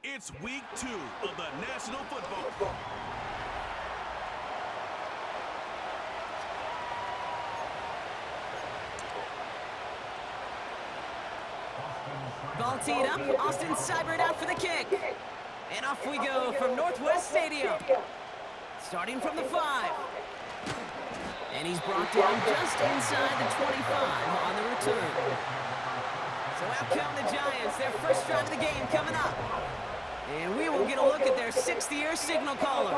It's week 2 of the National Football. Ball teed up, Austin Seibert out for the kick. And off we go from Northwest Stadium. Starting from the 5. And he's brought down just inside the 25 on the return. So out come the Giants, their first drive of the game coming up. And we will get a look at their 6th-year signal caller.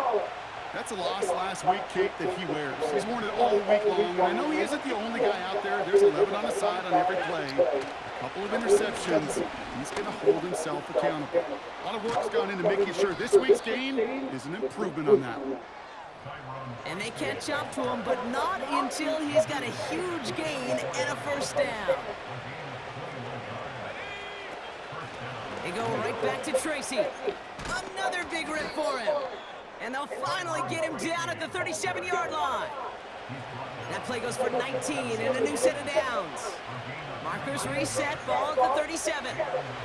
That's a loss last week cape that he wears. He's worn it all week long, and I know he isn't the only guy out there. There's 11 on the side on every play. A couple of interceptions. He's going to hold himself accountable. A lot of work's gone into making sure this week's game is an improvement on that one. And they catch up to him, but not until he's got a huge gain and a first down. They go right back to Tracy. Another big rip for him. And they'll finally get him down at the 37-yard line. That play goes for 19 and a new set of downs. Markers reset, ball at the 37.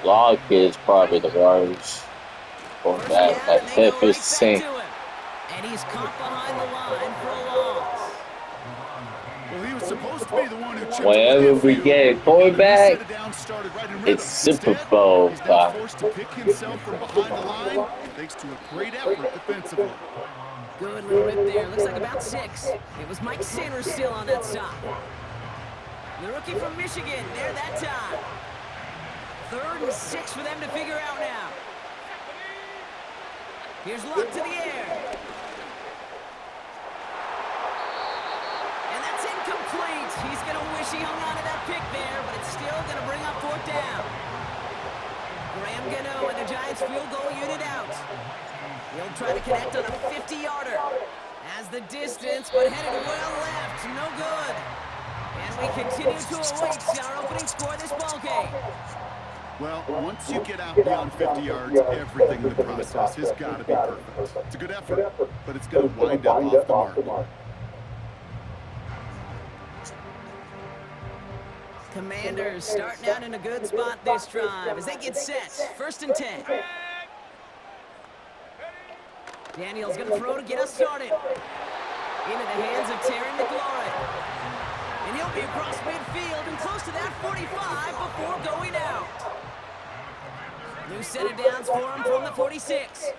Locke is probably the worst. Or that hip is sink. And he's caught behind the line for a loss. Well, he was supposed to be the one who chipped whenever we get a quarterback, it's Super Bowl He's now forced to pick himself from behind the line thanks to a great effort defensively. Good little rip there. Looks like about 6. It was Mike Sanders still on that stop. The rookie from Michigan there that time. 3rd and 6 for them to figure out now. Here's Locke to the air. And that's incomplete. He's going to wish he hung on to that pick there, but it's still going to bring up 4th down. Graham Gano and the Giants field goal unit out. He'll try to connect on a 50-yarder. Has the distance, but headed well left. No good. And we continue to await our opening score of this ballgame. Well, once you get out beyond 50 yards, everything in the process has got to be perfect. It's a good effort, but it's going to wind up off the mark. Commanders starting out in a good spot this drive as they get set. 1st and 10. Daniels going to throw to get us started. Into the hands of Terry McLaurin. And he'll be across midfield and close to that 45 before going out. New set of downs for him from the 46.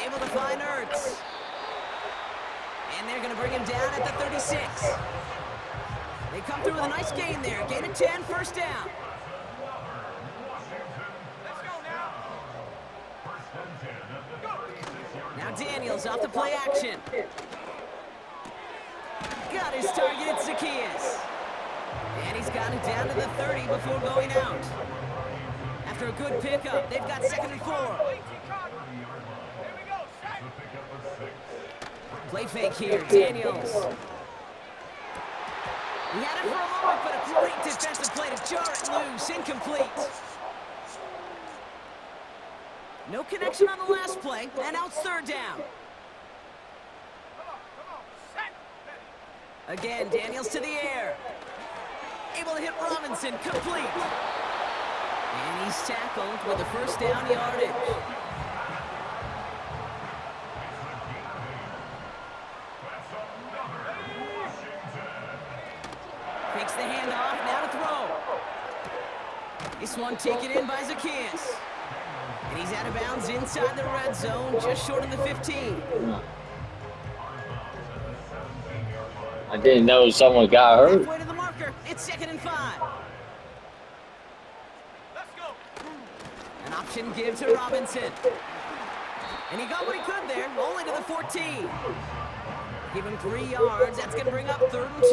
Able to find Ertz. And they're going to bring him down at the 36. They come through with a nice gain there. Gain of 10, first down. Now Daniels off the play action. Got his target at Zacchaeus. And he's got it down to the 30 before going out. After a good pickup, they've got 2nd and 4. Play fake here, Daniels. He had it for a moment, but a great defensive play to jar it loose. Incomplete. No connection on the last play, and out 3rd down. Again, Daniels to the air. Able to hit Robinson, complete. And he's tackled with a first down yardage. Takes the handoff, now to throw. This one taken in by Zacchaeus. And he's out of bounds inside the red zone, just short of the 15. I didn't know someone got hurt. Halfway to the marker, it's 2nd and 5. Let's go. An option give to Robinson. And he got what he could there, only to the 14. Give him 3 yards, that's going to bring up 3rd and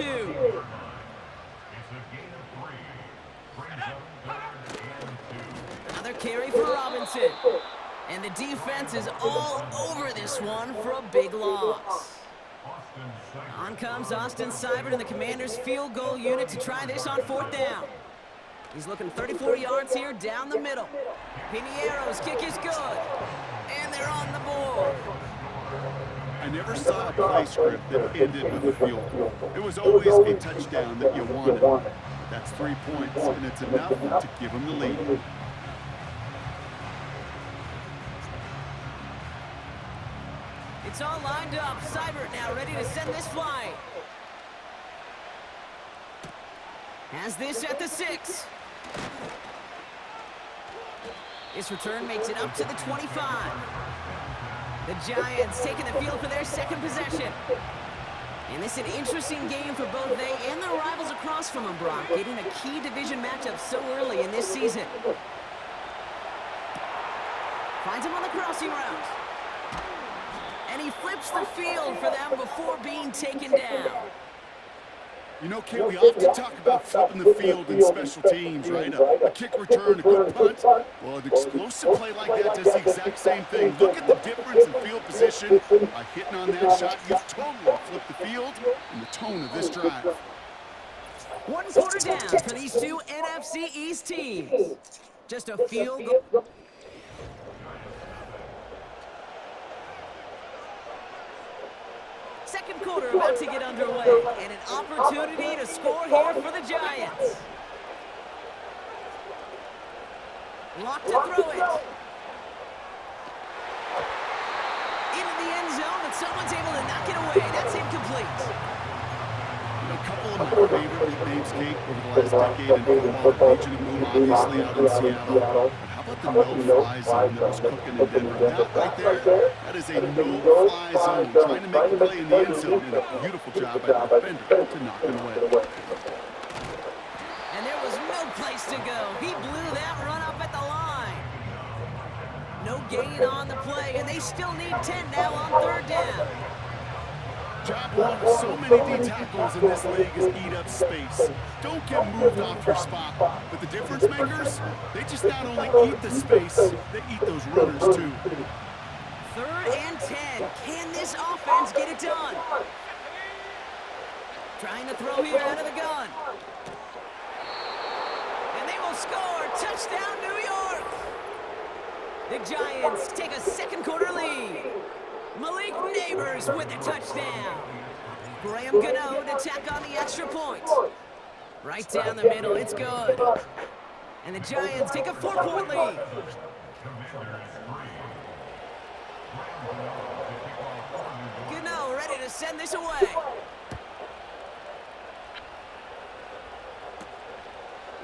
2. Another carry for Robinson. And the defense is all over this one for a big loss. On comes Austin Seibert and the Commanders field goal unit to try this on 4th down. He's looking 34 yards here down the middle. Piniero's kick is good. And they're on the board. I never saw a play script that ended with a field goal. It was always a touchdown that you wanted. That's 3 points, and it's enough to give them the lead. It's all lined up. Seibert now ready to send this flight. Has this at the 6. This return makes it up to the 25. The Giants taking the field for their second possession. And this is an interesting game for both they and their rivals across from them, Brock, getting a key division matchup so early in this season. Finds him on the crossing route. And he flips the field for them before being taken down. You know, Kate, we often talk about flipping the field in special teams, right? A kick return, a quick punt. Well, an explosive play like that does the exact same thing. Look at the difference in field position. By hitting on that shot, you've totally flipped the field and the tone of this drive. 1 quarter down for these two NFC East teams. Just a field goal. Second quarter about to get underway, and an opportunity to score here for the Giants. Locked to throw it. Into the end zone, but someone's able to knock it away. That's incomplete. You know, a couple of my favorite nicknames, Kate, over the last decade in football, Legion of Boom, obviously out in Seattle. But how about the no-fly zone that was cooking in Denver? That right there, that is a no-fly zone, trying to make a play in the end zone, and a beautiful job by the defender to knock him away. And there was no place to go. He blew that run up at the line. No gain on the play, and they still need 10 now on third down. Job one of so many D tackles in this league is eat up space. Don't get moved off your spot. But the difference makers, they just not only eat the space, they eat those runners too. Third and 10. Can this offense get it done? Trying to throw here out of the gun. And they will score. Touchdown, New York. The Giants take a second quarter lead. Malik Neighbors with the touchdown. Graham Gano to tack on the extra point. Right down the middle, it's good. And the Giants take a 4-point lead. Gano ready to send this away.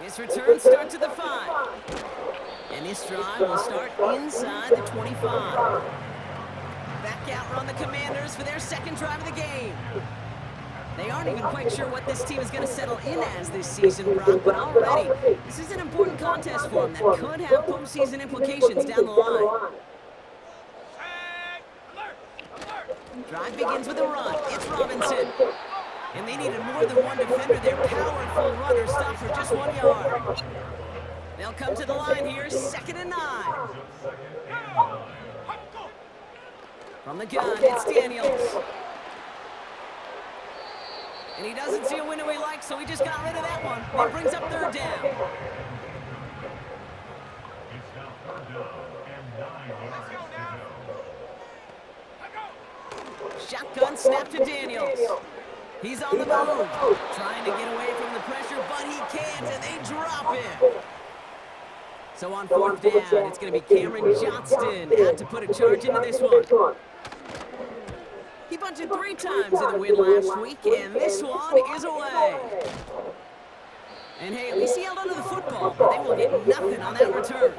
This return starts at the 5. And this drive will start inside the 25. Back out run the Commanders for their second drive of the game. They aren't even quite sure what this team is going to settle in as this season, Brock, but already, this is an important contest for them that could have postseason implications down the line. Drive begins with a run. It's Robinson. And they needed more than one defender. Their powerful runner stopped for just 1 yard. They'll come to the line here, 2nd and 9. From the gun, it's Daniels. And he doesn't see a window he likes, so he just got rid of that one. It brings up third down. Shotgun snap to Daniels. He's on the move, trying to get away from the pressure, but he can't, and they drop him. So on fourth down, it's going to be Cameron Johnston out to put a charge into this one. He bunted 3 times in the win last week, and this one is away. And hey, at least he held onto the football, but they will get nothing on that return.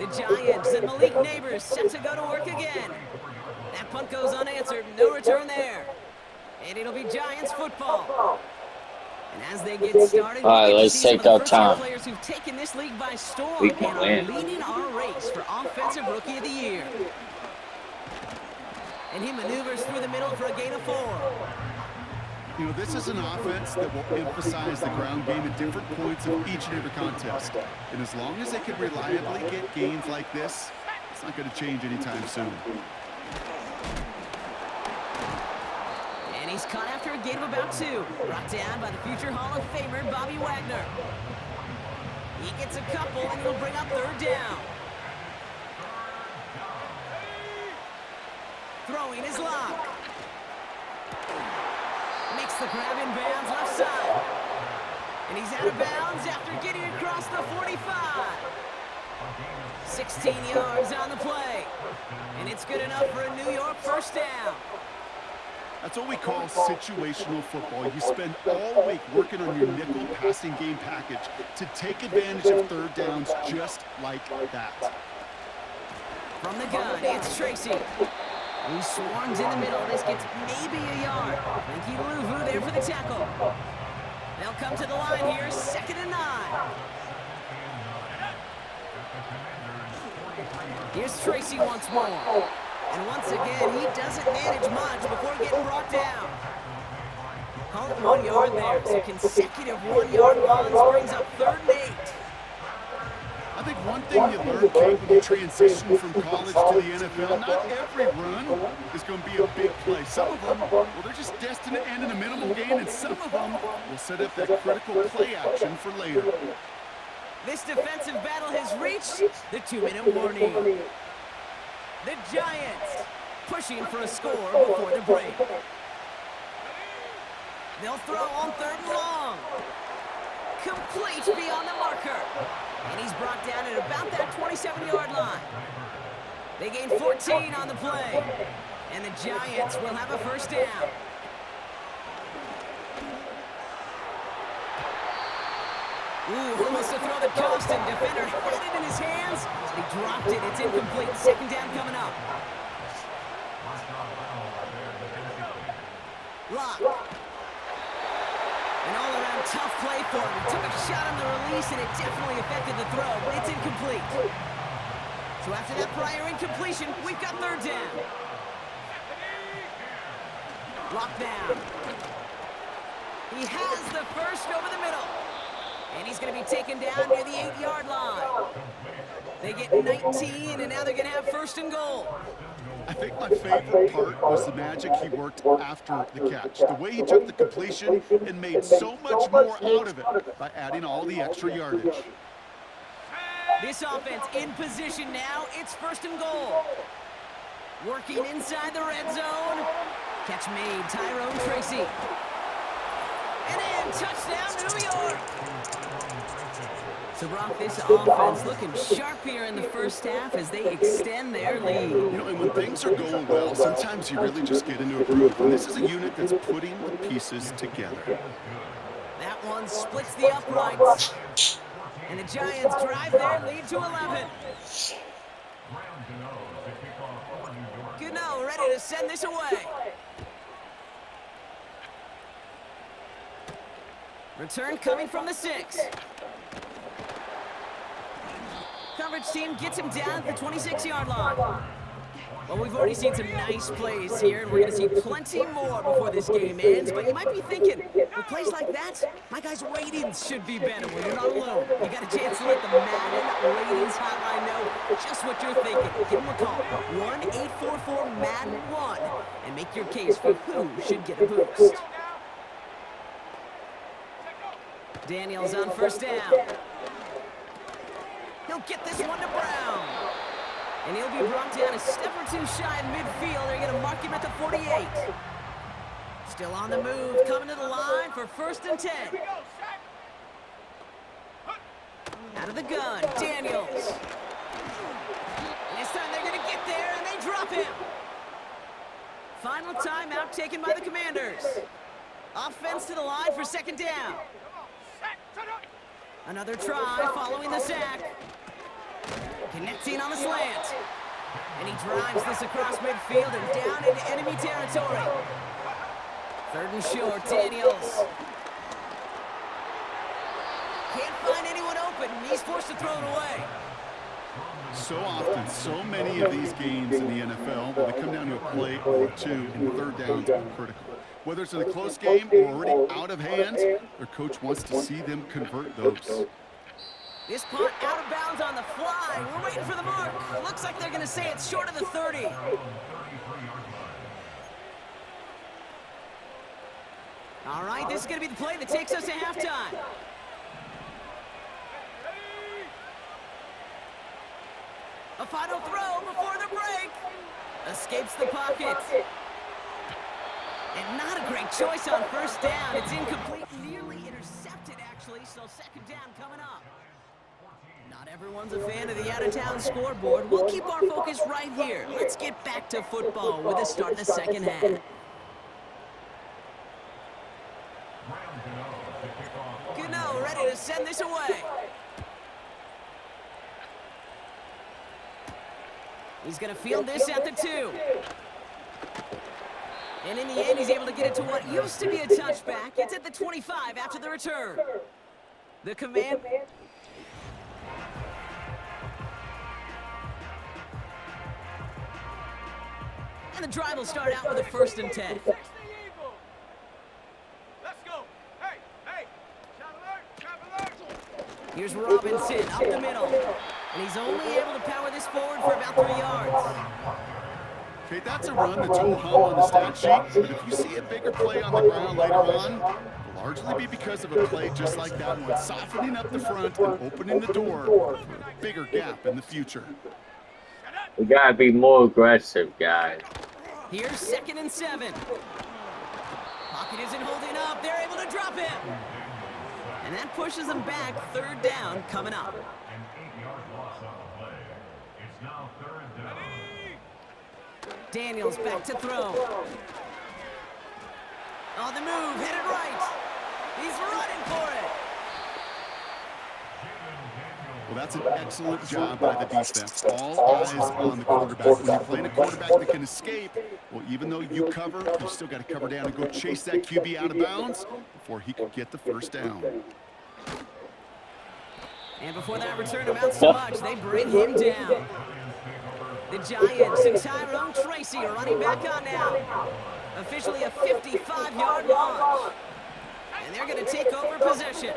The Giants and Malik Neighbors set to go to work again. That punt goes unanswered, no return there. And it'll be Giants football. And as they get started, all right, let's take our time. Players who've taken this league by storm We and can are win. leading our race for Offensive Rookie of the Year. And he maneuvers through the middle for a gain of 4. You know, this is an offense that will emphasize the ground game at different points of each and every contest. And as long as they can reliably get gains like this, it's not going to change anytime soon. And he's caught after a gain of about 2. Brought down by the future Hall of Famer, Bobby Wagner. He gets a couple, and he'll bring up third down. Throwing his lock. Makes the grab in bounds left side. And he's out of bounds after getting across the 45. 6 16 yards on the play. And it's good enough for a New York first down. That's what we call situational football. You spend all week working on your nickel passing game package to take advantage of third downs just like that. From the gun, it's Tracy. He swarms in the middle. This gets maybe a yard. Frankie Luvu there for the tackle. They'll come to the line here, 2nd and 9. Here's Tracy once more. And once again, he doesn't manage much before getting brought down. Call it 1 yard there. So consecutive 1-yard runs brings up 3rd and 8. I think one thing you learn, Kate, when you transition from college to the NFL, not every run is going to be a big play. Some of them, well, they're just destined to end in a minimal gain, and some of them will set up that critical play action for later. This defensive battle has reached the 2-minute warning. The Giants pushing for a score before the break. They'll throw on 3rd and long. Complete beyond the marker. And he's brought down at about that 27-yard line. They gain 14 on the play. And the Giants will have a first down. Ooh, almost to throw the Boston defender. Had it in his hands. He dropped it. It's incomplete. 2nd down coming up. Lock. An all-around tough play for him. He took a shot on the release, and it definitely affected the throw, but it's incomplete. So after that prior incompletion, we've got 3rd down. Lock down. He has the first over the middle. And he's going to be taken down near the 8-yard line. They get 19, and now they're going to have 1st and goal. I think my favorite part was the magic he worked after the catch. The way he took the completion and made so much more out of it by adding all the extra yardage. This offense in position now. It's 1st and goal. Working inside the red zone. Catch made, Tyrone Tracy. And in, touchdown, New York. So, Brock, this offense looking sharp here in the first half as they extend their lead. You know, and when things are going well, sometimes you really just get into a groove. And this is a unit that's putting the pieces together. That one splits the uprights. And the Giants drive their lead to 11. Gano ready to send this away. Return coming from the 6. Coverage team gets him down at the 26-yard line. Well, we've already seen some nice plays here, and we're going to see plenty more before this game ends. But you might be thinking, with plays like that, my guys' ratings should be better. Well, you're not alone. You got a chance to let the Madden ratings hotline know just what you're thinking. Give them a call, 1-844-MADDEN-1, and make your case for who should get a boost. Daniels on 1st down. He'll get this one to Brown. And he'll be brought down a step or 2 shy of midfield. They're going to mark him at the 48. Still on the move, coming to the line for 1st and 10. Out of the gun, Daniels. And this time they're going to get there, and they drop him. Final timeout taken by the Commanders. Offense to the line for 2nd down. Another try following the sack. Connecting on the slant. And he drives this across midfield and down into enemy territory. 3rd and short, Daniels. Can't find anyone open. He's forced to throw it away. So often, so many of these games in the NFL, where they come down to a play or 2, and 3rd downs are critical. Whether it's in a close game or already out of hands, their coach wants to see them convert those. This punt out of bounds on the fly. We're waiting for the mark. Looks like they're going to say it's short of the 30. All right, this is going to be the play that takes us to halftime. A final throw before the break. Escapes the pocket. And not a great choice on 1st down. It's incomplete. Nearly intercepted, actually, so 2nd down coming up. Not Everyone's a fan of the out-of-town scoreboard. We'll keep our focus right here. Let's get back to football with the start of the second half. Gano ready to send this away. He's going to field this at the 2. And in the end, he's able to get it to what used to be a touchback. It's at the 25 after the return. The command... And the drive will start out with a 1st and 10. Let's go. Hey, hey. Traveler. Here's Robinson up the middle. And he's only able to power this forward for about 3 yards. Okay, that's a run that's all hung on the stat sheet. But if you see a bigger play on the ground later on, it'll largely be because of a play just like that one, softening up the front and opening the door for a bigger gap in the future. We gotta be more aggressive, guys. Here's 2nd and 7. Pocket isn't holding up. They're able to drop him. And that pushes them back. 3rd down coming up. An 8-yard loss on the play. It's now 3rd down. Daniels back to throw. On the move, headed right. He's running for it. Well, that's an excellent job by the defense. All eyes on the quarterback. When you're playing a quarterback that can escape, well, even though you cover, you still got to cover down and go chase that QB out of bounds before he can get the 1st down. And before that return amounts to much, they bring him down. The Giants and Tyrone Tracy are running back on now. Officially a 55-yard launch. And they're going to take over possession.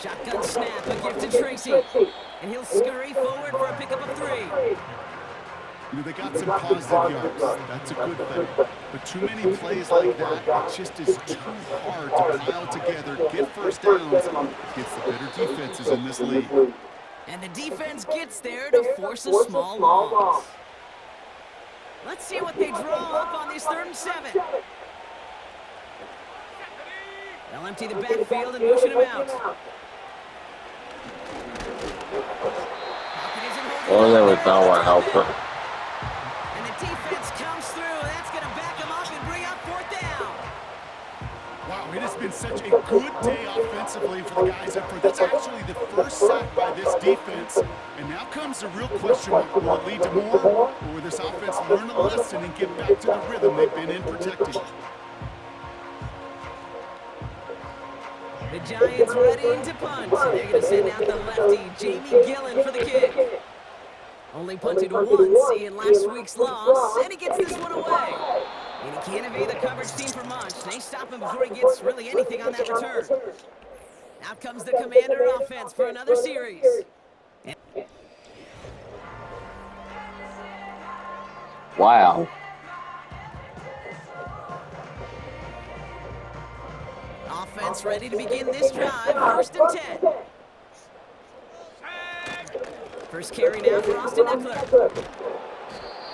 Shotgun snap, a gift to Tracy. And he'll scurry forward for a pickup of 3. You know, they got some positive yards. That's a good thing. But too many plays like that, it just is too hard to pile together, get 1st downs against the better defenses in this league. And the defense gets there to force a small loss. Let's see what they draw up on this 3rd and 7. They'll empty the backfield and motion him out. Oh, there was no one helper. And the defense comes through. That's going to back him up and bring up 4th down. Wow, it has been such a good day offensively for the guys up front. That's actually the 1st sack by this defense. And now comes the real question, will it lead to more? Or will this offense learn a lesson and get back to the rhythm they've been in protecting? The Giants ready to punt. They're going to send out the lefty, Jamie Gillen, for the kick. Only punted once in last week's loss, and he gets this one away. And he can't evade the coverage team for much. They stop him before he gets really anything on that return. Out comes the Commander offense for another series. Wow. Offense ready to begin this drive. 1st and 10. First carry now for Austin Eckler.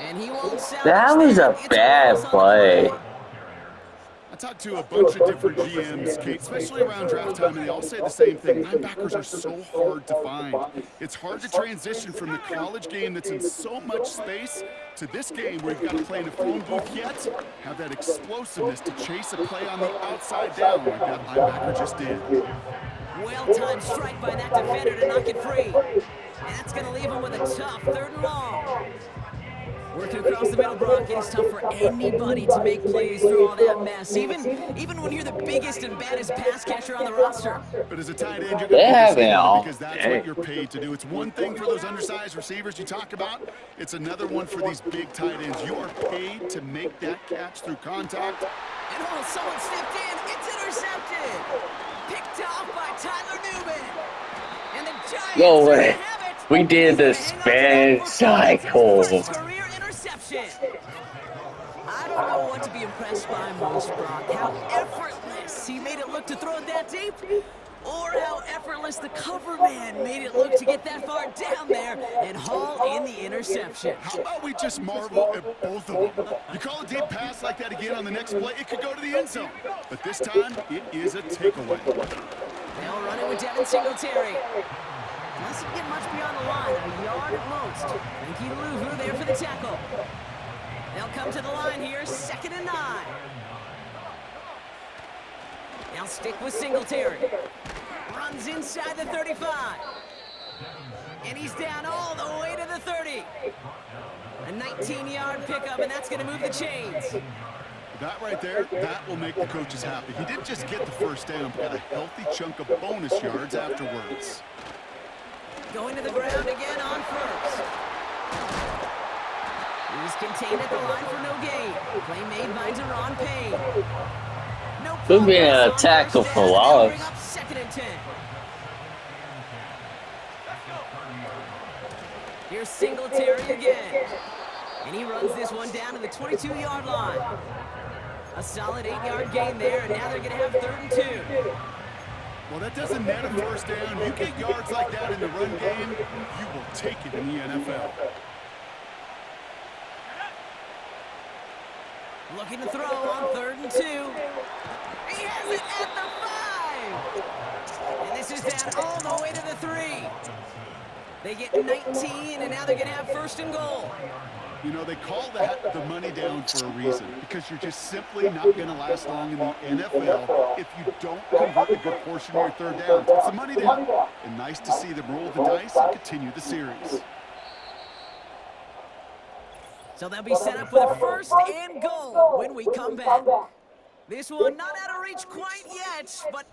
And he won't sound. That was a bad play. I talked to a bunch of different GMs, Kate, especially around draft time, and they all say the same thing. Linebackers are so hard to find. It's hard to transition from the college game that's in so much space to this game where you've got to play in a phone booth yet have that explosiveness to chase a play on the outside down like that linebacker just did. Well-timed strike by that defender to knock it free. And that's going to leave him with a tough 3rd and long. Working across the middle, Brock, it is tough for anybody to make plays through all that mess, even when you're the biggest and baddest pass catcher on the roster. But as a tight end, you're going to be the because that's what you're paid to do. It's one thing for those undersized receivers you talk about. It's another one for these big tight ends. You are paid to make that catch through contact. And someone stepped in. It's intercepted. Picked off by Tyler Newman. And the Giants No way. have it. We did the spin cycle. Career interception. I don't know what to be impressed by most, Brock. How effortless he made it look to throw it that deep, or how effortless the cover man made it look to get that far down there and haul in the interception. How about we just marvel at both of them? You call a deep pass like that again on the next play, it could go to the end zone. But this time, it is a takeaway. They'll run it with Devin Singletary. Doesn't get much beyond the line, a yard at most. Frankie Louvu there for the tackle. They'll come to the line here, 2nd and 9. Now stick with Singletary. Runs inside the 35. And he's down all the way to the 30. A 19-yard pickup, and that's going to move the chains. That right there, that will make the coaches happy. He didn't just get the first down, but got a healthy chunk of bonus yards afterwards. Going to the ground again on first. He's contained at the line for no gain. Play made by Deron Payne. No Could be progress a on tackle first for down. loss. Bring up 2nd and 10. Here's Singletary again. And he runs this one down to the 22-yard line. A solid 8-yard gain there, and now they're going to have 3rd and 2. Well, that doesn't net a first down. You get yards like that in the run game, you will take it in the NFL. Looking to throw on 3rd and 2. He has it at the 5. And this is down all the way to the 3. They get 19, and now they're going to have 1st and goal. You know, they call that the money down for a reason, because you're just simply not going to last long in the NFL if you don't convert a good portion of your 3rd down. It's the money down. And nice to see them roll the dice and continue the series. So they'll be set up with a 1st and goal when we come back. This one not out of reach quite yet, but...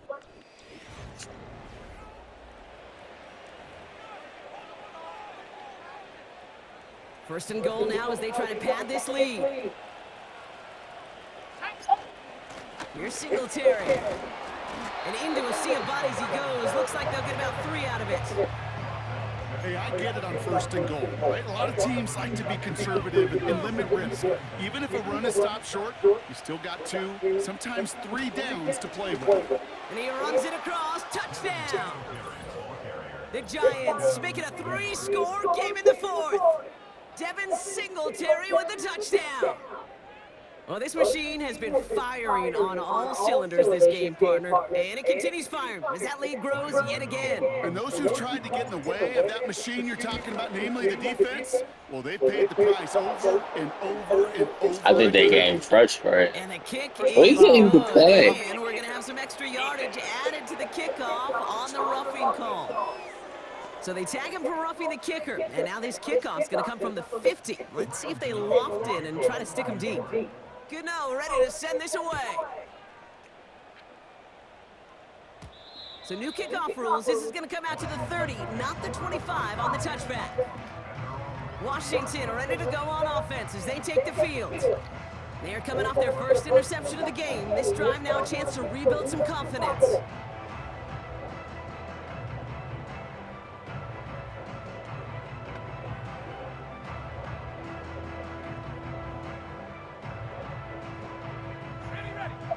First and goal now as they try to pad this lead. Here's Singletary. And into a sea of bodies he goes. Looks like they'll get about 3 out of it. Hey, I get it on 1st and goal, right? A lot of teams like to be conservative and limit risk. Even if a run is stopped short, you still got 2, sometimes 3 downs to play with. And he runs it across. Touchdown! The Giants make it a 3-score game in the 4th. Devin Singletary with the touchdown. Well, this machine has been firing on all cylinders this game, partner. And it continues firing as that lead grows yet again. And those who've tried to get in the way of that machine you're talking about, namely the defense, well, they've paid the price over and over and over. I think they gained first for it. And the kick We is getting to good. play. And we're going to have some extra yardage added to the kickoff on the roughing call. So they tag him for roughing the kicker, and now this kickoff's going to come from the 50. Let's see if they loft in and try to stick him deep. Gano ready to send this away. So new kickoff rules. This is going to come out to the 30, not the 25 on the touchback. Washington ready to go on offense as they take the field. They are coming off their first interception of the game. This drive now a chance to rebuild some confidence.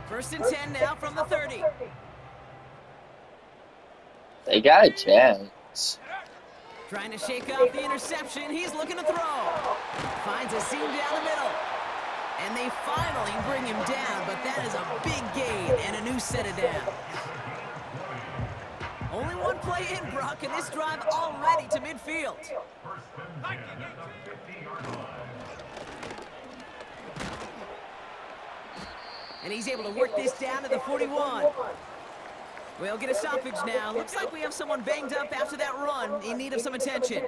First and 10 now from the 30. They got a chance. Trying to shake off the interception. He's looking to throw. Finds a seam down the middle. And they finally bring him down, but that is a big gain and a new set of downs. Only one play in, Brock, and this drive already to midfield. And he's able to work this down to the 41. We'll get a stoppage now. Looks like we have someone banged up after that run in need of some attention.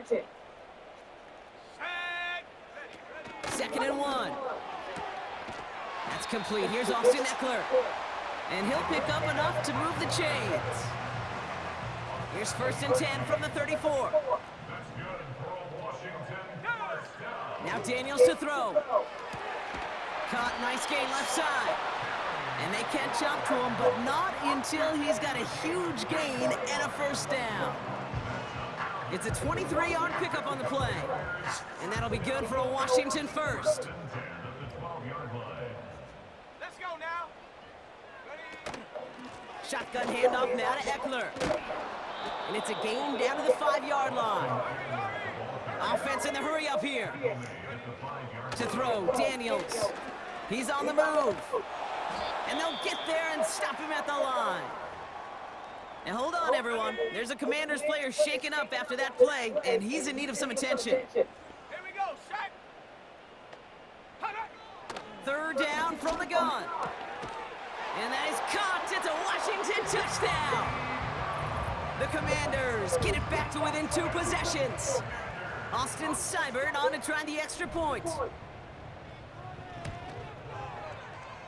2nd and 1. That's complete. Here's Austin Eckler. And he'll pick up enough to move the chains. Here's 1st and 10 from the 34. Now Daniels to throw. Caught, nice gain left side. And they catch up to him, but not until he's got a huge gain and a first down. It's a 23-yard pickup on the play. And that'll be good for a Washington first. Let's go now. Ready? Shotgun handoff now to Eckler. And it's a gain down to the 5-yard line. Offense in the hurry up here. To throw, Daniels. He's on the move. And they'll get there and stop him at the line. Now hold everyone. There's a Commanders player shaken up after that play, and he's in need of some attention. Here we go, Shaq. Third down from the gun. And that is caught. It's a Washington touchdown. The Commanders get it back to within 2 possessions. Austin Seibert on to try the extra point.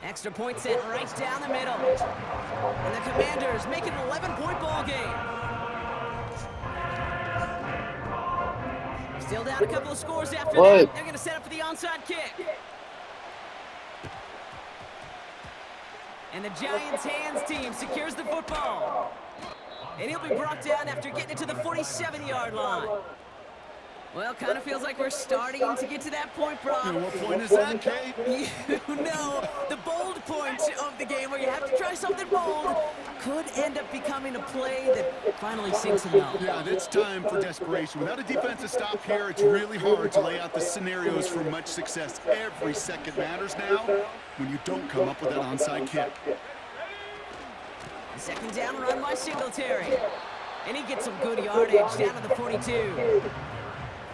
Extra point set right down the middle. And the Commanders make it an 11-point ball game. Still down a couple of scores after that. They're going to set up for the onside kick. And the Giants' hands team secures the football. And he'll be brought down after getting it to the 47-yard line. Well, kind of feels like we're starting to get to that point, Brock. And what point is that, Kate? You know, the bold point of the game where you have to try something bold could end up becoming a play that finally sinks him out. Yeah, it's time for desperation. Without a defensive stop here, it's really hard to lay out the scenarios for much success. Every second matters now when you don't come up with that onside kick. Second down run by Singletary. And he gets some good yardage down to the 42.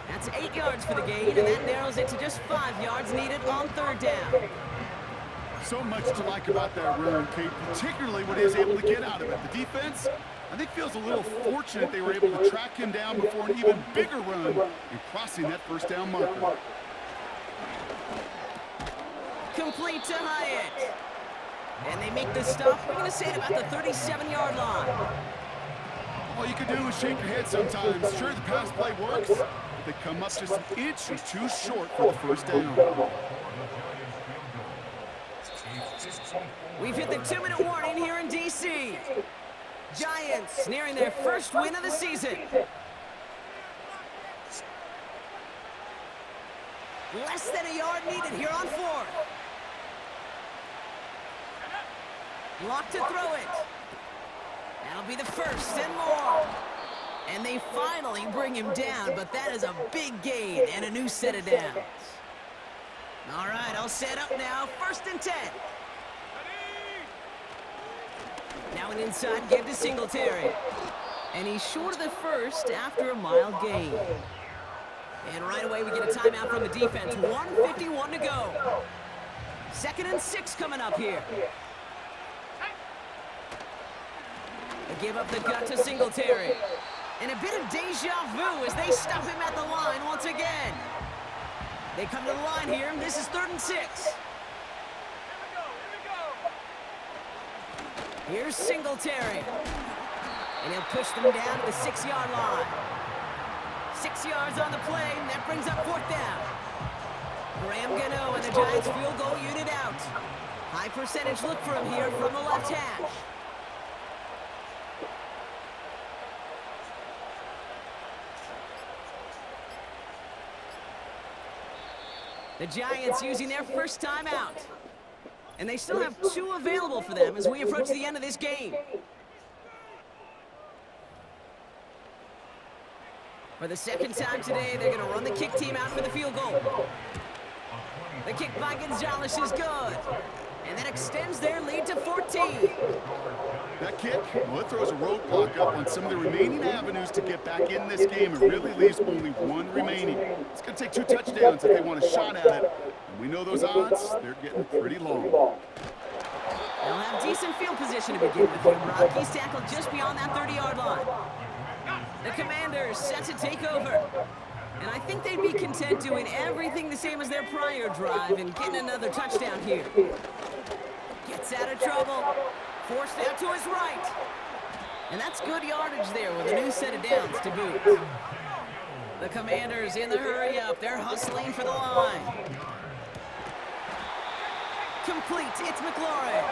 That's 8 yards for the gain, and that narrows it to just 5 yards needed on third down. So much to like about that run, Kate, particularly what he was able to get out of it. The defense, I think, feels a little fortunate they were able to track him down before an even bigger run and crossing that first down marker. Complete to Hyatt. And they make the stop, we're going to say, at about the 37-yard line. All you can do is shake your head sometimes. Sure, the pass play works, but they come up just an inch or two short for the first down. We've hit the 2-minute warning here in D.C. Giants nearing their first win of the season. Less than a yard needed here on fourth. Block to throw it. That'll be the first and more. And they finally bring him down, but that is a big gain and a new set of downs. All right, I'll set up now. 1st and 10. Now an inside give to Singletary. And he's short of the first after a mild gain. And right away we get a timeout from the defense. 1:51 to go. 2nd and 6 coming up here. They give up the gut to Singletary. And a bit of deja vu as they stop him at the line once again. They come to the line here, and this is 3rd and 6. Here's Singletary. And he'll push them down to the 6-yard line. 6 yards on the play, and that brings up 4th down. Graham Gano and the Giants field goal unit out. High percentage look for him here from the left hash. The Giants using their first timeout. And they still have 2 available for them as we approach the end of this game. For the 2nd time today, they're going to run the kick team out for the field goal. The kick by Gonzalez is good. And that extends their lead to 14. That kick, well, it throws a roadblock up on some of the remaining avenues to get back in this game. It really leaves only 1 remaining. It's going to take 2 touchdowns if they want a shot at it. And we know those odds, they're getting pretty long. They'll have decent field position to begin with here, Brock. He's tackled just beyond that 30-yard line. The Commanders set to take over. And I think they'd be content doing everything the same as their prior drive and getting another touchdown here. Gets out of trouble. Forced out to his right. And that's good yardage there with a new set of downs to boot. The Commanders in the hurry up. They're hustling for the line. Complete. It's McLaurin.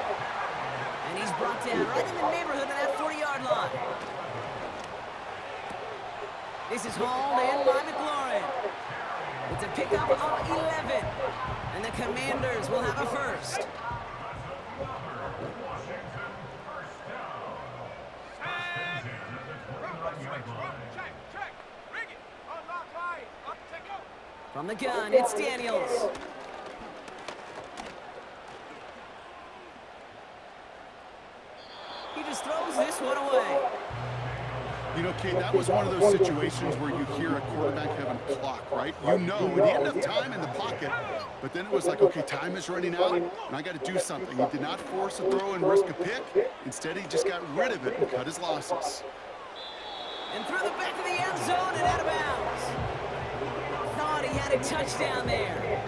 And he's brought down right in the neighborhood of that 40-yard line. This is hauled in by McLaurin. It's a pickup of 11. And the Commanders will have a first. From the gun, it's Daniels. He just throws this one away. You know, Kate, that was one of those situations where you hear a quarterback having a clock, right? You know, and he had enough time in the pocket, but then it was like, okay, time is running out, and I got to do something. He did not force a throw and risk a pick. Instead, he just got rid of it and cut his losses. And through the back of the end zone and out of bounds. Thought he had a touchdown there.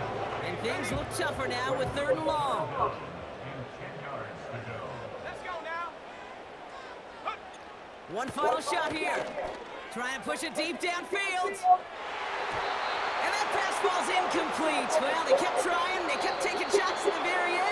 And things look tougher now with 3rd and long. And 10 yards to go. Let's go now. One final shot here. Trying to push it deep downfield. And that pass falls incomplete. Well, they kept trying. They kept taking shots to the very end.